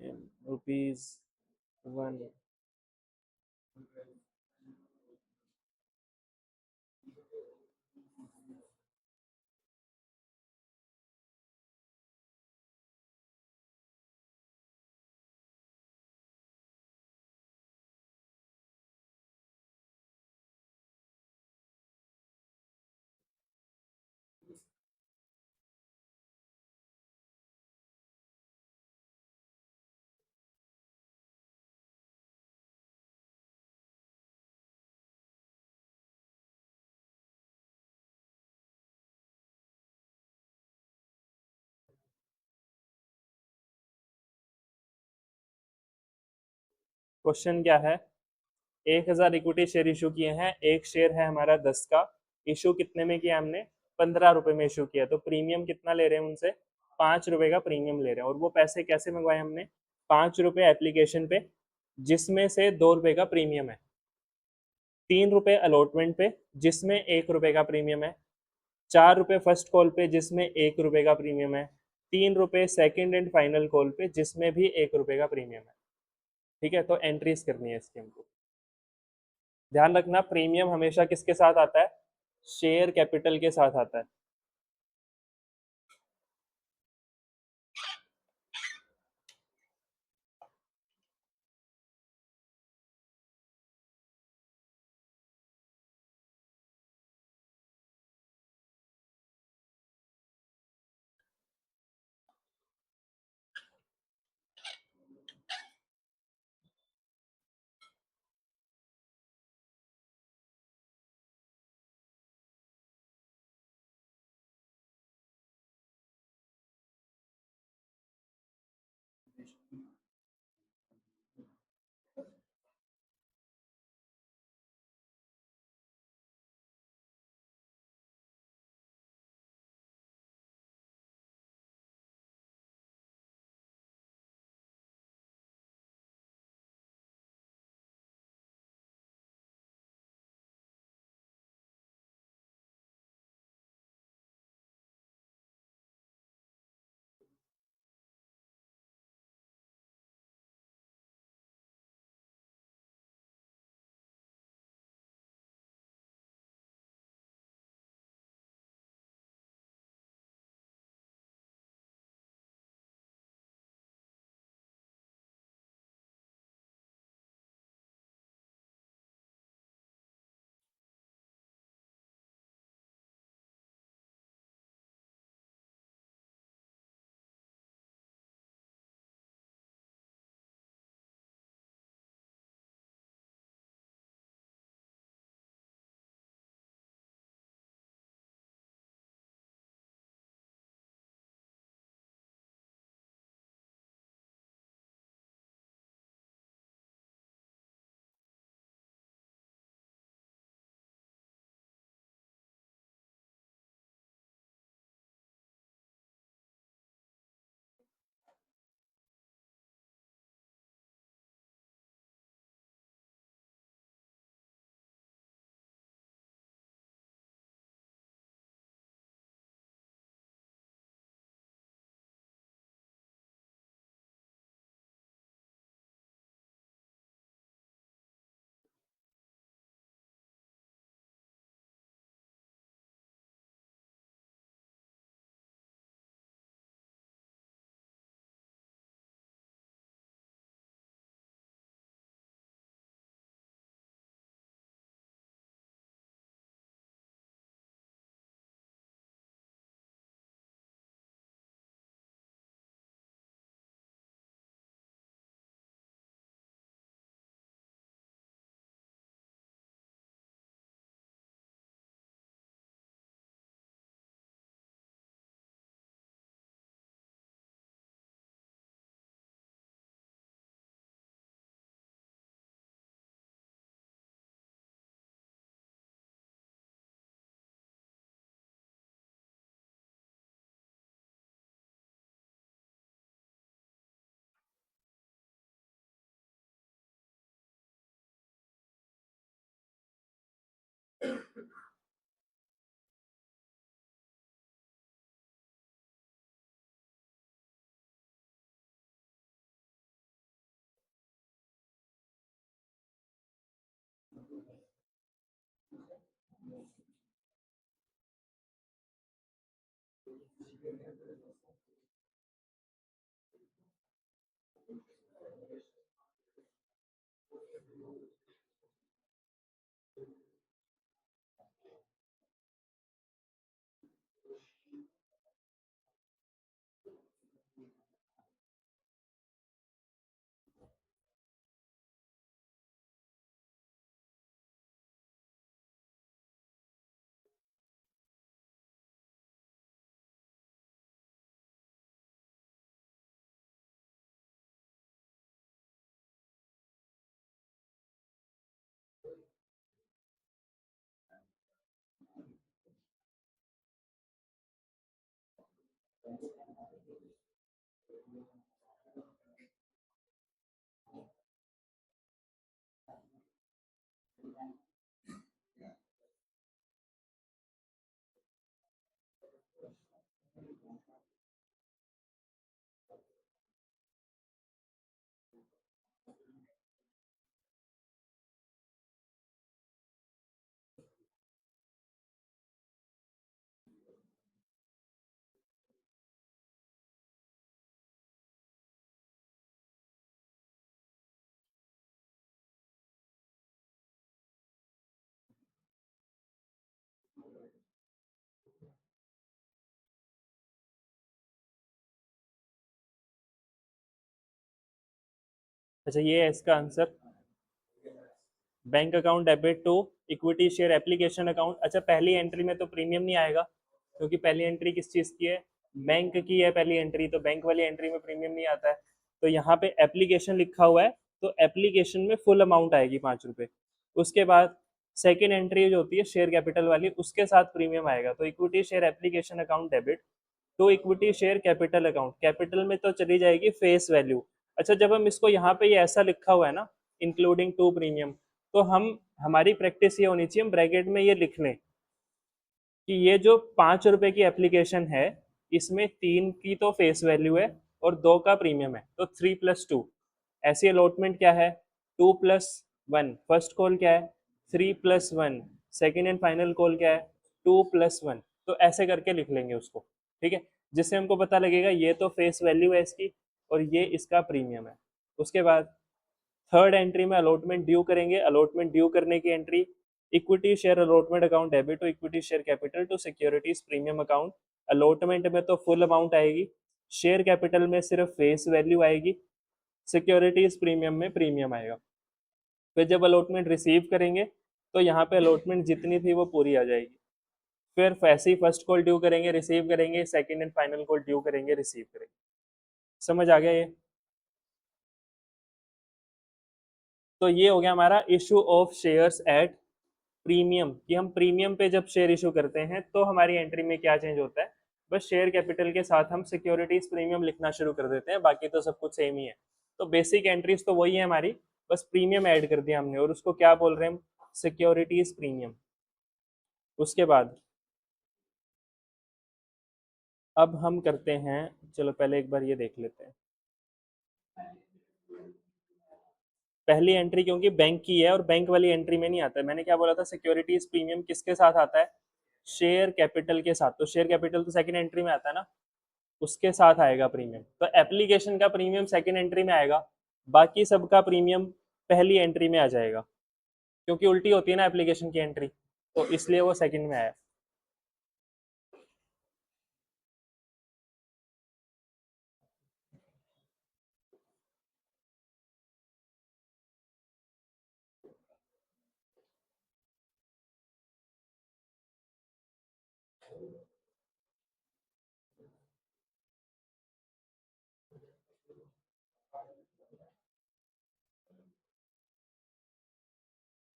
and rupees 1 question क्या है, 1000 इक्विटी शेयर इशू किए हैं, एक शेयर है हमारा 10 का, इशू कितने में किया हमने, 15 रुपए में इशू किया, तो प्रीमियम कितना ले रहे हैं उनसे, 5 रुपए का प्रीमियम ले रहे हैं। और वो पैसे कैसे मंगवाए हमने, 5 रुपए एप्लीकेशन पे, जिसमें से 2 रुपए का प्रीमियम है, 3 रुपए अलॉटमेंट पे जिसमें 1 रुपए का प्रीमियम है, 4 रुपए फर्स्ट कॉल पे जिसमें 1 रुपए का प्रीमियम है, 3 रुपए सेकंड एंड फाइनल कॉल पे जिसमें भी 1 रुपए का प्रीमियम है। ठीक है, तो एंट्रीज करनी है इसकी हमको। ध्यान रखना प्रीमियम हमेशा किसके साथ आता है, शेयर कैपिटल के साथ आता है। अच्छा ये है इसका answer, bank account debit to equity share application account. अच्छा पहली एंट्री में तो प्रीमियम नहीं आएगा, क्योंकि पहली एंट्री किस चीज़ की है, बैंक की है पहली एंट्री, तो बैंक वाली एंट्री में प्रीमियम नहीं आता है। तो यहाँ पे एप्लीकेशन लिखा हुआ है, तो एप्लीकेशन में फुल अमाउंट आएगी 5 रुपये। उसके बाद सेकेंड एंट्री जो होती है शेयर कैपिटल वाली, उसके साथ प्रीमियम आएगा। तो equity share application account debit to equity share capital account, capital में तो चली जाएगी फेस वैल्यू। अच्छा जब हम इसको यहाँ पे ये ऐसा लिखा हुआ है ना, इंक्लूडिंग टू प्रीमियम, तो हम हमारी प्रैक्टिस ये होनी चाहिए, हम ब्रैकेट में ये लिख लें कि ये जो 5 रुपए की एप्लीकेशन है, इसमें 3 की तो फेस वैल्यू है और 2 का प्रीमियम है, तो 3+2। ऐसी अलॉटमेंट क्या है, 2+1। फर्स्ट कॉल क्या है, 3+1। सेकेंड एंड फाइनल कॉल क्या है, 2+1। तो ऐसे करके लिख लेंगे उसको, ठीक है, जिससे हमको पता लगेगा ये तो फेस वैल्यू है इसकी और ये इसका प्रीमियम है। उसके बाद थर्ड एंट्री में अलॉटमेंट ड्यू करेंगे। अलॉटमेंट ड्यू करने की entry, equity share allotment account debit to equity share capital to securities premium account. Allotment में तो फुल अमाउंट आएगी, शेयर कैपिटल में सिर्फ फेस वैल्यू आएगी, सिक्योरिटीज प्रीमियम में प्रीमियम आएगा। फिर जब अलॉटमेंट रिसीव करेंगे तो यहाँ पे अलॉटमेंट जितनी थी वो पूरी आ जाएगी। फिर वैसे ही फर्स्ट कॉल ड्यू करेंगे, रिसीव करेंगे, second and final call due करेंगे, रिसीव करेंगे। समझ आ गया ये? तो ये हो गया हमारा issue of shares at premium, कि हम प्रीमियम पे जब शेयर इशू करते हैं तो हमारी एंट्री में क्या चेंज होता है, बस शेयर कैपिटल के साथ हम सिक्योरिटीज प्रीमियम लिखना शुरू कर देते हैं, बाकी तो सब कुछ सेम ही है। तो बेसिक एंट्रीज तो वही है हमारी, बस प्रीमियम ऐड कर दिया हमने और उसको क्या बोल रहे हैं हम, सिक्योरिटीज प्रीमियम। उसके बाद अब हम करते हैं, चलो पहले एक बार ये देख लेते हैं पहली एंट्री, क्योंकि बैंक की है और बैंक वाली एंट्री में नहीं आता है। मैंने क्या बोला था, सिक्योरिटीज प्रीमियम किसके साथ आता है, शेयर कैपिटल के साथ। तो शेयर कैपिटल तो सेकंड एंट्री में आता है ना, उसके साथ आएगा प्रीमियम। तो एप्लीकेशन का प्रीमियम सेकंड एंट्री में आएगा, बाकी सबका प्रीमियम पहली एंट्री में आ जाएगा, क्योंकि उल्टी होती है ना एप्लीकेशन की एंट्री, तो इसलिए वो सेकंड में आया।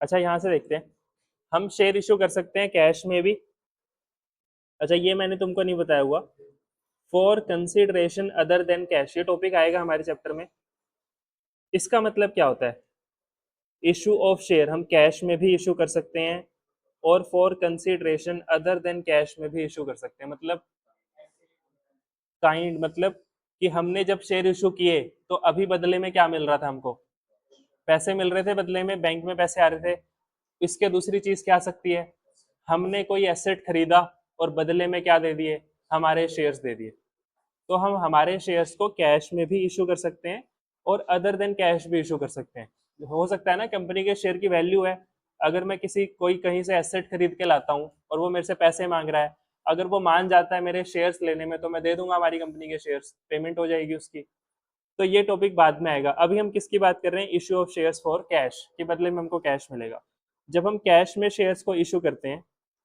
अच्छा यहाँ से देखते हैं, हम शेयर इशू कर सकते हैं कैश में भी। अच्छा ये मैंने तुमको नहीं बताया हुआ, for consideration other than cash, ये टॉपिक आएगा हमारे चैप्टर में। इसका मतलब क्या होता है, इशू ऑफ शेयर हम कैश में भी इशू कर सकते हैं और for consideration other than cash में भी इशू कर सकते हैं। मतलब काइंड, मतलब कि हमने जब शेयर इशू किए तो अभी बदले में क्या मिल रहा था हमको, पैसे मिल रहे थे बदले में, बैंक में पैसे आ रहे थे। इसके दूसरी चीज क्या आ सकती है, हमने कोई एसेट खरीदा और बदले में क्या दे दिए, हमारे शेयर्स दे दिए। तो हम हमारे शेयर्स को कैश में भी इशू कर सकते हैं और अदर देन कैश भी इशू कर सकते हैं। हो सकता है ना कंपनी के शेयर की वैल्यू है, अगर मैं किसी कोई कहीं से एसेट खरीद के लाता हूँ और वो मेरे से पैसे मांग रहा है, अगर वो मान जाता है मेरे शेयर्स लेने में तो मैं दे दूंगा हमारी कंपनी के शेयर्स, पेमेंट हो जाएगी उसकी। तो ये टॉपिक बाद में आएगा, अभी हम किसकी बात कर रहे हैं, issue of shares for cash, के बदले में हमको कैश मिलेगा। जब हम कैश में शेयर्स को इशू करते हैं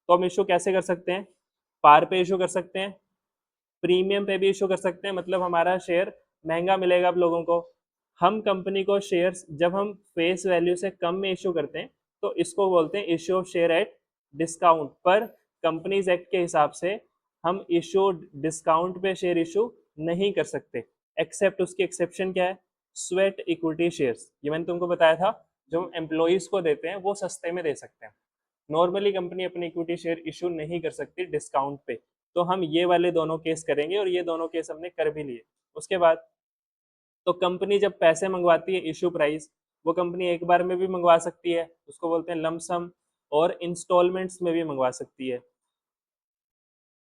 तो हम इशू कैसे कर सकते हैं, पार पे इशू कर सकते हैं, प्रीमियम पे भी इशू कर सकते हैं, मतलब हमारा शेयर महंगा मिलेगा अब लोगों को। हम कंपनी को शेयर्स जब हम फेस वैल्यू से कम में इशू करते हैं तो इसको बोलते हैं issue of share at discount. पर कंपनीज एक्ट के हिसाब से हम इशू डिस्काउंट पे शेयर इशू नहीं कर सकते, एक्सेप्ट, उसकी एक्सेप्शन क्या है, स्वेट इक्विटी शेयर्स, ये मैंने तुमको बताया था, जो हम एम्प्लॉइज को देते हैं वो सस्ते में दे सकते हैं। नॉर्मली कंपनी अपनी इक्विटी शेयर इशू नहीं कर सकती डिस्काउंट पे, तो हम ये वाले दोनों केस करेंगे और ये दोनों केस हमने कर भी लिए। उसके बाद तो कंपनी जब पैसे मंगवाती है इशू प्राइस, वो कंपनी एक बार में भी मंगवा सकती है, उसको बोलते हैं लमसम, और इंस्टॉलमेंट्स में भी मंगवा सकती है।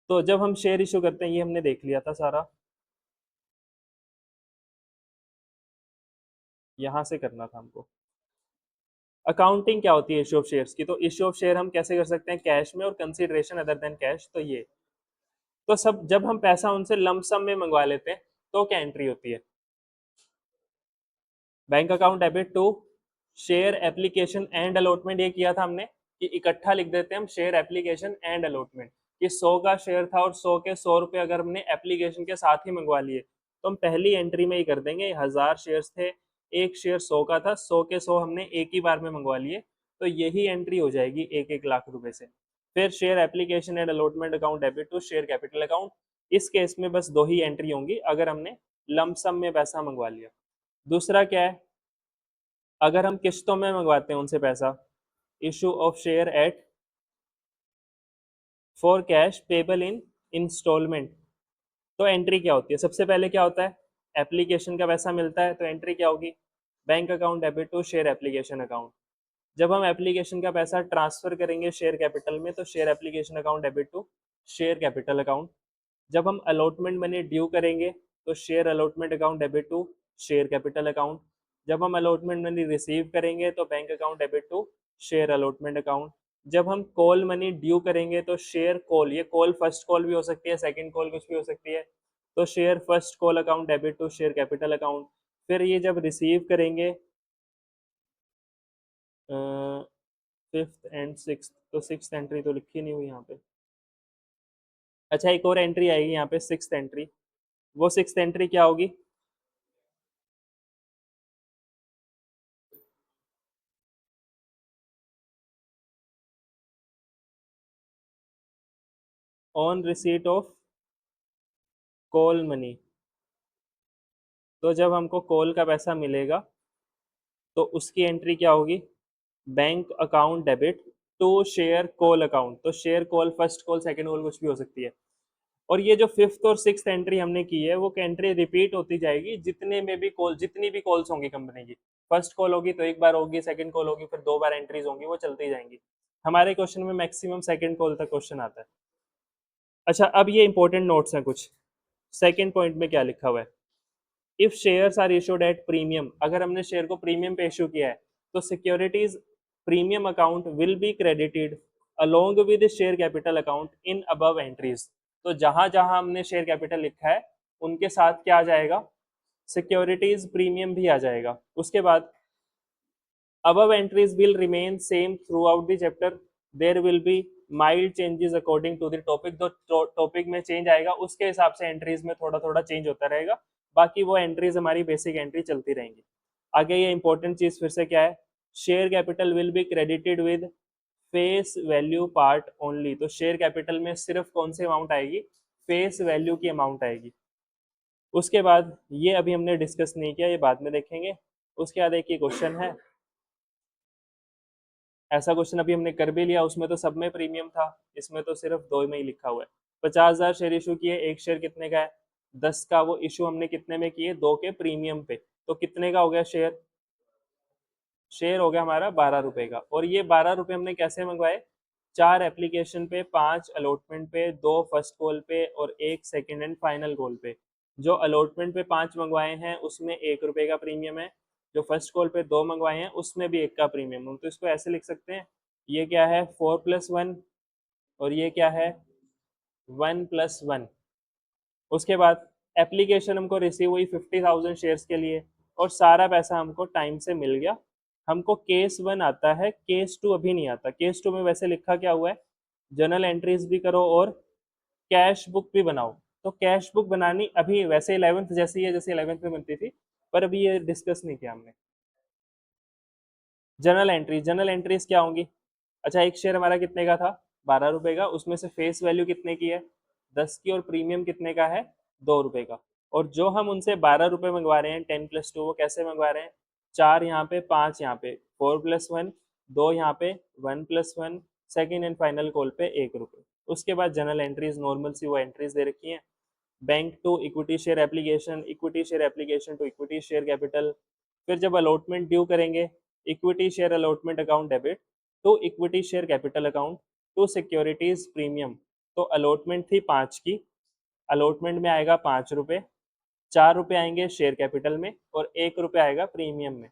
तो जब हम शेयर इशू करते हैं, ये हमने देख लिया था सारा, यहाँ से करना था हमको। अकाउंटिंग क्या होती है इशू ऑफ शेयर्स की, तो इशू ऑफ शेयर हम कैसे कर सकते हैं, कैश में और कंसीडरेशन अदर देन कैश। तो ये तो सब जब हम पैसा उनसे लमसम में मंगवा लेते हैं तो क्या एंट्री होती है, bank account debit to share application and allotment, ये किया था हमने कि इकट्ठा लिख देते हैं हम शेयर एप्लीकेशन एंड अलॉटमेंट, कि 100 का शेयर था और 100 के 100 रुपए अगर हमने एप्लीकेशन के साथ ही मंगवा लिए तो हम पहली एंट्री में ही कर देंगे, 1000 शेयर्स थे, एक शेयर 100 का था, 100 के 100 हमने एक ही बार में मंगवा लिए, तो यही एंट्री हो जाएगी 1-1 लाख रुपए से। फिर share application and allotment account debit to share capital account, इस केस में बस 2 ही एंट्री होंगी अगर हमने लमसम में पैसा मंगवा लिया। दूसरा क्या है, अगर हम किस्तों में मंगवाते हैं उनसे पैसा, issue of share at for cash payable in instalment, तो एंट्री क्या होती है, सबसे पहले क्या होता है, एप्लीकेशन का पैसा मिलता है तो एंट्री क्या होगी, bank account debit to share application account. जब हम एप्लीकेशन का पैसा ट्रांसफर करेंगे शेयर कैपिटल में तो share application account debit to share capital account. जब हम अलॉटमेंट मनी ड्यू करेंगे तो share allotment account debit to share capital account. जब हम अलॉटमेंट मनी रिसीव करेंगे तो bank account debit to share allotment account. जब हम कॉल मनी ड्यू करेंगे तो शेयर कॉल, ये कॉल फर्स्ट कॉल भी हो सकती है, सेकंड कॉल कुछ भी हो सकती है, तो share first call account debit to share capital account. फिर ये जब रिसीव करेंगे फिफ्थ एंड सिक्स, तो सिक्स एंट्री तो लिखी नहीं हुई यहाँ पे। अच्छा, एक और एंट्री आएगी यहाँ पे सिक्स एंट्री, वो सिक्स एंट्री क्या होगी, on receipt of call money. तो जब हमको कॉल का पैसा मिलेगा तो उसकी एंट्री क्या होगी, bank account debit to share call account, तो share call first call second call कुछ भी हो सकती है। और ये जो फिफ्थ और सिक्स्थ एंट्री हमने की है वो एंट्री रिपीट होती जाएगी जितने में भी कॉल, जितनी भी कॉल्स होंगी कंपनी की, फर्स्ट कॉल होगी तो एक बार होगी, सेकंड कॉल होगी फिर 2 बार एंट्रीज होंगी, वो चलती जाएंगी। हमारे क्वेश्चन में मैक्सिमम सेकंड कॉल तक क्वेश्चन आता है। अच्छा, अब ये इंपॉर्टेंट नोट्स हैं कुछ। सेकंड पॉइंट में क्या लिखा हुआ है, if shares are issued at premium, अगर हमने शेयर को प्रीमियम पे इशू किया है तो securities premium account will be credited along with share capital account in above entries, तो जहां जहां हमने शेयर कैपिटल लिखा है उनके साथ क्या आ जाएगा, सिक्योरिटीज प्रीमियम भी आ जाएगा। उसके बाद above entries will remain same throughout the chapter, there will be mild changes according to the topic, तो टॉपिक में चेंज आएगा उसके हिसाब से एंट्रीज में थोड़ा थोड़ा चेंज होता रहेगा, बाकी वो एंट्रीज हमारी बेसिक एंट्री चलती रहेंगी। आगे ये इंपॉर्टेंट चीज फिर से क्या है, share capital will be credited with face value part only, तो शेयर कैपिटल में सिर्फ कौन सी अमाउंट आएगी, फेस वैल्यू की अमाउंट आएगी। उसके बाद ये अभी हमने डिस्कस नहीं किया, ये बाद में देखेंगे। उसके बाद एक ये क्वेश्चन है, ऐसा क्वेश्चन अभी हमने कर भी लिया, उसमें तो सब में प्रीमियम था, इसमें तो सिर्फ 2 में ही लिखा हुआ है। 50,000 शेयर इशू किए, एक शेयर कितने का है, 10 का, वो इशू हमने कितने में किए, 2 के प्रीमियम पे, तो कितने का हो गया शेयर, शेयर हो गया हमारा 12 रुपए का। और ये 12 रुपए हमने कैसे मंगवाए, 4 एप्लीकेशन पे, 5 अलॉटमेंट पे, 2 फर्स्ट कॉल पे और 1 सेकेंड एंड फाइनल कॉल पे। जो अलॉटमेंट पे 5 मंगवाए हैं उसमें 1 रुपए का प्रीमियम है, जो फर्स्ट कॉल पे 2 मंगवाए हैं उसमें भी 1 का प्रीमियम। हम तो इसको ऐसे लिख सकते हैं, ये क्या है 4+1 और ये क्या है 1+1। उसके बाद एप्लीकेशन हमको रिसीव हुई 50,000 शेयर्स के लिए और सारा पैसा हमको टाइम से मिल गया। हमको केस 1 आता है, केस 2 अभी नहीं आता। केस 2 में वैसे लिखा क्या हुआ है, जर्नल एंट्रीज भी करो और कैश बुक भी बनाओ। तो कैश बुक बनानी अभी वैसे 11th जैसी है जैसे 11th में बनती थी, पर अभी ये डिस्कस नहीं किया हमने। जनरल एंट्रीज क्या होंगी, अच्छा एक शेयर हमारा कितने का था, 12 रुपए का, उसमें से फेस वैल्यू कितने की है, 10 की, और प्रीमियम कितने का है, 2 रुपए का। और जो हम उनसे 12 रुपये मंगवा रहे हैं 10+2 वो कैसे मंगवा रहे हैं, 4 यहाँ पे 5 यहाँ पे 4+1 2 यहाँ पे 1+1 सेकेंड एंड फाइनल कॉल पे 1 रुपये। उसके बाद जनरल एंट्रीज नॉर्मल सी वो एंट्रीज दे रखी हैं, bank to equity share application, equity share application to equity share capital. फिर जब अलॉटमेंट ड्यू करेंगे, equity share allotment account debit to equity share capital account to securities premium. तो allotment थी 5 की, अलॉटमेंट में आएगा 5 रुपये, 4 रुपये आएंगे शेयर कैपिटल में और 1 रुपये आएगा प्रीमियम में।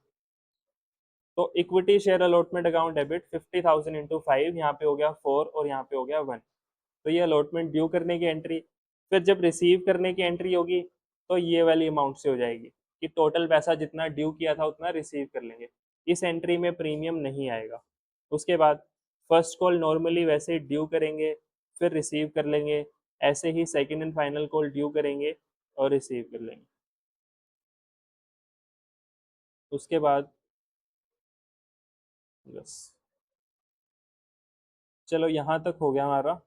तो equity share allotment account debit 50,000 into 5, यहाँ पे हो गया 4 और यहाँ पे हो गया 1। तो ये अलॉटमेंट ड्यू करने की एंट्री। फिर जब रिसीव करने की एंट्री होगी तो ये वाली अमाउंट से हो जाएगी कि टोटल पैसा जितना ड्यू किया था उतना रिसीव कर लेंगे, इस एंट्री में प्रीमियम नहीं आएगा। उसके बाद फर्स्ट कॉल नॉर्मली वैसे ही ड्यू करेंगे फिर रिसीव कर लेंगे, ऐसे ही second and final call due करेंगे और रिसीव कर लेंगे। उसके बाद बस चलो यहाँ तक हो गया हमारा।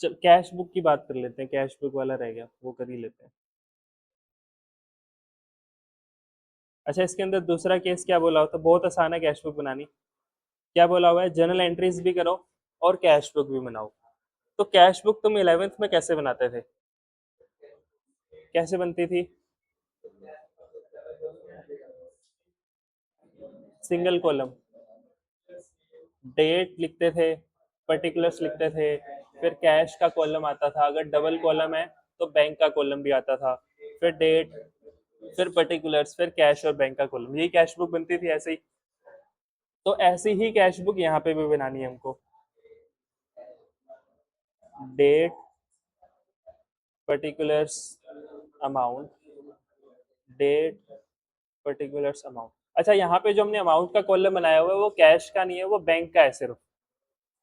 चल कैश बुक की बात कर लेते हैं, कैश बुक वाला रह गया वो कर ही लेते हैं। अच्छा इसके अंदर दूसरा केस क्या बोला होता, बहुत आसान है कैश बुक बनानी। क्या बोला हुआ है, जर्नल एंट्रीज भी करो और कैश बुक भी बनाओ। तो कैश बुक तुम 11th में कैसे बनाते थे, कैसे बनती थी, सिंगल कॉलम, डेट लिखते थे, पर्टिकुलर्स लिखते थे, फिर कैश का कॉलम आता था, अगर डबल कॉलम है तो बैंक का कॉलम भी आता था, फिर डेट, फिर पर्टिकुलर्स, फिर कैश और बैंक का कॉलम, यही कैश बुक बनती थी ऐसे ही। तो ऐसी ही कैश बुक यहाँ पे भी बनानी है हमको, date particulars amount, date particulars amount. अच्छा यहाँ पे जो हमने अमाउंट का कॉलम बनाया हुआ है वो कैश का नहीं है, वो बैंक का है सिर्फ।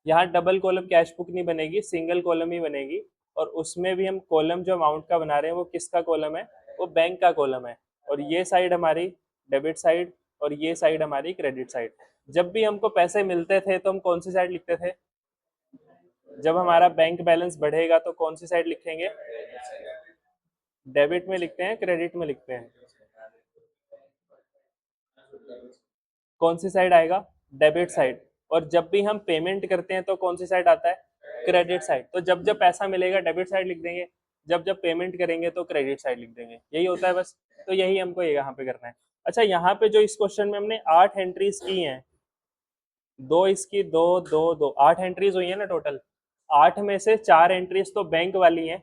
यहाँ डबल कॉलम कैश बुक नहीं बनेगी, सिंगल कॉलम ही बनेगी। और उसमें भी हम कॉलम जो अमाउंट का बना रहे हैं वो किसका कॉलम है, वो बैंक का कॉलम है। और ये साइड हमारी डेबिट साइड और ये साइड हमारी क्रेडिट साइड। जब भी हमको पैसे मिलते थे तो हम कौन सी साइड लिखते थे, जब हमारा बैंक बैलेंस बढ़ेगा तो कौन सी साइड लिखेंगे, डेबिट में लिखते हैं क्रेडिट में लिखते हैं, कौन सी साइड आएगा, डेबिट साइड। और जब भी हम पेमेंट करते हैं तो कौन सी साइड आता है, क्रेडिट साइड। तो जब जब पैसा मिलेगा डेबिट साइड लिख देंगे, जब जब पेमेंट करेंगे तो क्रेडिट साइड लिख देंगे, यही होता है बस। तो यही हमको यहाँ पे करना है। अच्छा यहाँ पे जो इस क्वेश्चन में हमने 8 एंट्रीज की हैं, दो इसकी दो दो दो, 8 एंट्रीज हुई है ना टोटल। 8 में से 4 एंट्रीज तो बैंक वाली हैं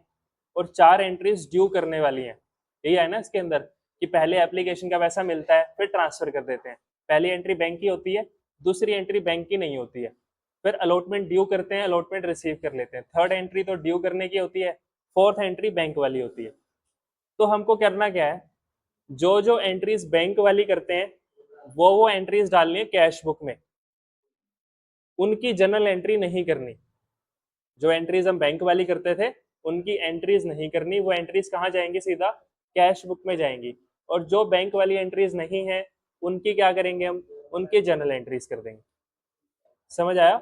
और 4 एंट्रीज ड्यू करने वाली हैं। यही है ना इसके अंदर कि पहले एप्लीकेशन का पैसा मिलता है फिर ट्रांसफर कर देते हैं। पहली एंट्री बैंक की होती है, दूसरी एंट्री बैंक की नहीं होती है। फिर अलॉटमेंट ड्यू करते हैं, अलॉटमेंट रिसीव कर लेते हैं। थर्ड एंट्री तो ड्यू करने की होती है, फोर्थ एंट्री बैंक वाली होती है। तो हमको करना क्या है, जो जो एंट्रीज बैंक वाली करते हैं वो एंट्रीज डालनी है कैश बुक में, उनकी जनरल एंट्री नहीं करनी। जो एंट्रीज हम बैंक वाली करते थे उनकी एंट्रीज नहीं करनी, वो एंट्रीज कहाँ जाएंगी, सीधा कैश बुक में जाएंगी। और जो बैंक वाली एंट्रीज नहीं है उनकी क्या करेंगे हम, उनकी जनरल एंट्रीज कर देंगे। समझ आया।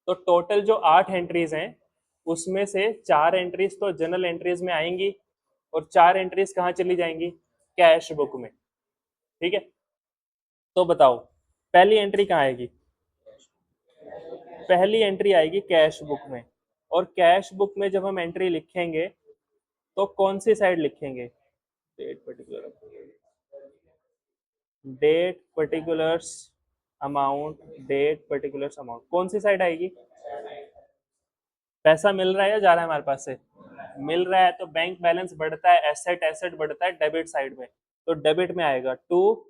तो टोटल जो 8 एंट्रीज हैं उसमें से 4 एंट्रीज तो जनरल एंट्रीज में आएंगी और 4 एंट्रीज कहाँ चली जाएंगी, कैश बुक में। ठीक है, तो बताओ पहली एंट्री कहाँ आएगी, पहली एंट्री आएगी कैश बुक में। और कैश बुक में जब हम एंट्री लिखेंगे तो कौन सी साइड लिखेंगे, date particular, date particulars amount, date particulars amount, कौन सी साइड आएगी, पैसा मिल रहा है या जा रहा है हमारे पास से, मिल रहा है तो बैंक बैलेंस बढ़ता है, एसेट एसेट बढ़ता है डेबिट साइड में, तो डेबिट में आएगा। टू,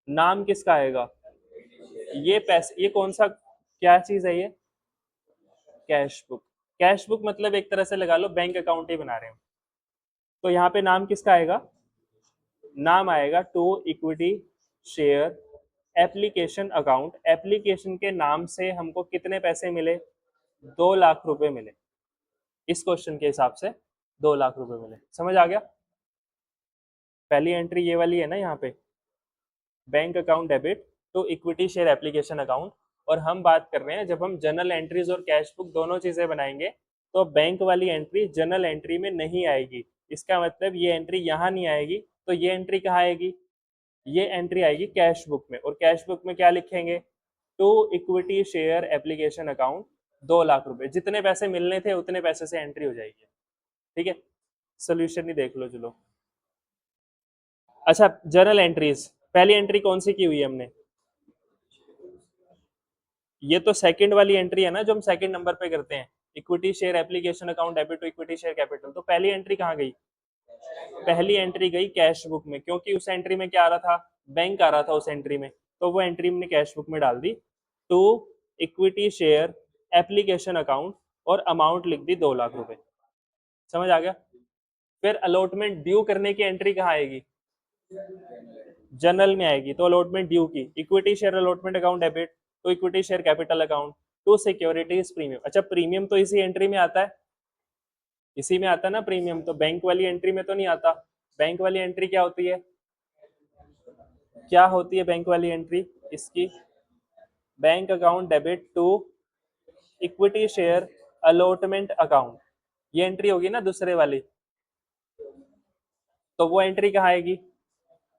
नाम किसका आएगा, ये पैसे, ये कौन सा क्या चीज है ये, कैश बुक। कैश बुक मतलब एक तरह से लगा लो बैंक अकाउंट ही बना रहे हो। तो यहाँ पे नाम किसका आएगा, नाम आएगा to equity share application account. Application के नाम से हमको कितने पैसे मिले, 2 लाख रुपए मिले। इस क्वेश्चन के हिसाब से 2 लाख रुपए मिले। समझ आ गया। पहली एंट्री ये वाली है ना, यहाँ पे bank account debit to equity share application account. और हम बात कर रहे हैं जब हम जर्नल एंट्रीज और कैश बुक दोनों चीजें बनाएंगे तो बैंक वाली एंट्री जर्नल एंट्री में नहीं आएगी। इसका मतलब ये एंट्री यहाँ नहीं आएगी, तो ये एंट्री कहाँ आएगी? ये एंट्री आएगी कैश बुक में। और कैश बुक में क्या लिखेंगे? To equity share application account 2 lakh रुपए, जितने पैसे मिलने थे उतने पैसे से एंट्री हो जाएगी। ठीक है, सोल्यूशन ही देख लो। चलो अच्छा, जर्नल एंट्रीज, पहली एंट्री कौन सी की हुई है हमने? ये तो सेकंड वाली एंट्री है ना, जो हम सेकंड नंबर पे करते हैं, equity share application account debit to equity share capital. तो पहली एंट्री कहाँ गई? पहली एंट्री गई कैश बुक में, क्योंकि उस एंट्री में क्या आ रहा था? बैंक आ रहा था उस एंट्री में, तो वो एंट्री हमने कैश बुक में डाल दी। To equity share application account और अमाउंट लिख दी 2 लाख रुपए। समझ आ गया? फिर अलॉटमेंट ड्यू करने की एंट्री कहाँ आएगी? जनरल में आएगी, तो अलॉटमेंट ड्यू की equity share allotment account debit तो equity share capital account to securities premium. अच्छा, प्रीमियम तो इसी एंट्री में आता है, इसी में आता है ना प्रीमियम, तो बैंक वाली एंट्री में तो नहीं आता। बैंक वाली एंट्री क्या होती है? क्या होती है बैंक वाली एंट्री इसकी? Bank account debit to equity share allotment account, ये एंट्री होगी ना दूसरे वाली। तो वो एंट्री कहाँ आएगी?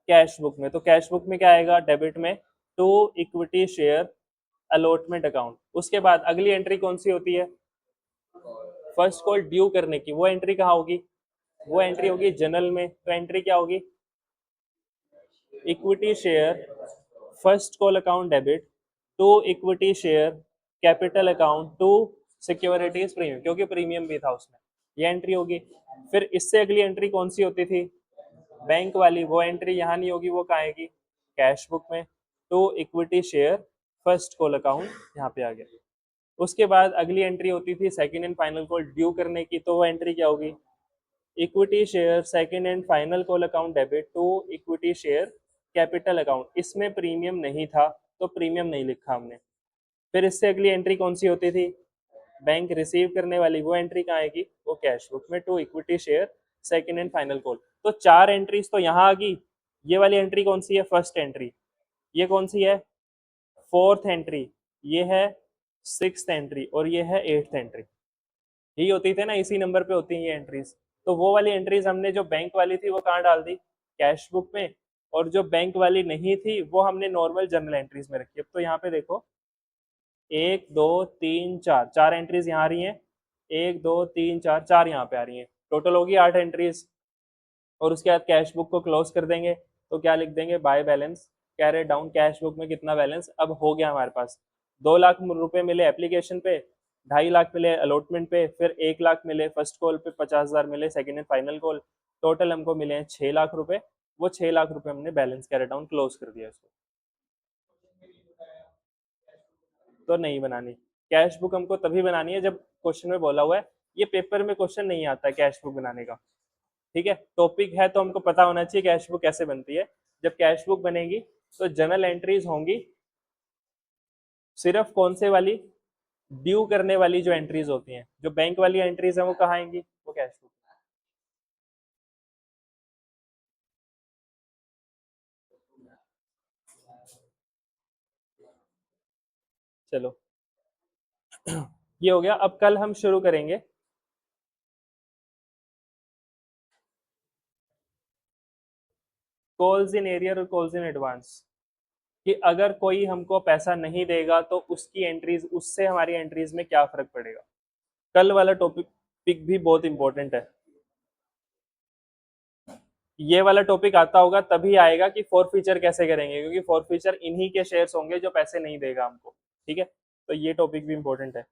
कैश बुक में। तो कैश बुक में क्या आएगा? डेबिट में to equity share allotment account. उसके बाद अगली एंट्री कौन सी होती है? फर्स्ट कॉल ड्यू करने की। वो एंट्री कहाँ होगी? वो एंट्री होगी जनरल में। तो एंट्री क्या होगी? Equity share first call account debit to equity share capital account to securities premium, क्योंकि प्रीमियम भी था उसमें, ये एंट्री होगी। फिर इससे अगली एंट्री कौन सी होती थी? बैंक वाली। वो एंट्री यहाँ नहीं होगी, वो कहाँ आएगी? कैश बुक में। To equity share first call account, यहाँ पे आ गया। उसके बाद अगली एंट्री होती थी second and final call due करने की, तो वो एंट्री क्या होगी? Equity share second and final call account debit to equity share capital account. इसमें प्रीमियम नहीं था, तो प्रीमियम नहीं लिखा हमने। फिर इससे अगली एंट्री कौन सी होती थी? बैंक रिसीव करने वाली। वो एंट्री कहाँ आएगी? वो कैश बुक में to equity share second and final call. तो 4 एंट्रीज तो यहाँ आ गई। ये वाली एंट्री कौन सी है? First entry. ये कौन सी है? Fourth entry. ये है सिक्स्थ एंट्री और ये है एट्थ एंट्री। यही होती थी ना, इसी नंबर पे होती है ये एंट्रीज। तो वो वाली एंट्रीज हमने जो बैंक वाली थी वो कहाँ डाल दी? कैश बुक में। और जो बैंक वाली नहीं थी वो हमने नॉर्मल जर्नल एंट्रीज में रखी। अब तो यहाँ पे देखो, 1 2 3 4, 4 एंट्रीज यहाँ आ रही हैं। 1 2 3 4, 4 यहाँ पे आ रही हैं। टोटल होगी 8 एंट्रीज। और उसके बाद कैश बुक को क्लोज कर देंगे, तो क्या लिख देंगे? By balance carried down. Cash book में कितना बैलेंस अब हो गया हमारे पास? 2 लाख रुपए मिले एप्लीकेशन पे, 2.5 लाख मिले अलॉटमेंट पे, फिर 1 लाख मिले फर्स्ट कॉल पे, 50,000 मिले second and final call. Total हमको मिले हैं 6 लाख रुपए। वो 6 लाख रुपए हमने बैलेंस कैरेट डाउन क्लोज कर दिया इसको। तो नहीं बनानी कैश बुक, हमको तभी बनानी है जब क्वेश्चन में बोला हुआ है। ये पेपर में क्वेश्चन नहीं आता है कैश बुक बनाने का। ठीक है, टॉपिक है तो हमको पता होना चाहिए कैश बुक कैसे बनती है। जब कैश बुक बनेगी तो जर्नल एंट्रीज होंगी सिर्फ कौन से वाली? ड्यू करने वाली जो एंट्रीज होती हैं। जो बैंक वाली एंट्रीज है वो कहाँ आएंगी? वो कैश बुक। चलो ये हो गया। अब कल हम शुरू करेंगे कॉल्स इन एरियर और कॉल्स इन एडवांस, कि अगर कोई हमको पैसा नहीं देगा तो उसकी एंट्रीज, उससे हमारी एंट्रीज में क्या फर्क पड़ेगा। कल वाला टॉपिक भी बहुत इंपॉर्टेंट है। ये वाला टॉपिक आता होगा तभी आएगा कि फॉरफीचर कैसे करेंगे, क्योंकि फॉरफीचर इन्हीं के शेयर्स होंगे जो पैसे नहीं देगा हमको। ठीक है, तो ये टॉपिक भी इंपॉर्टेंट है।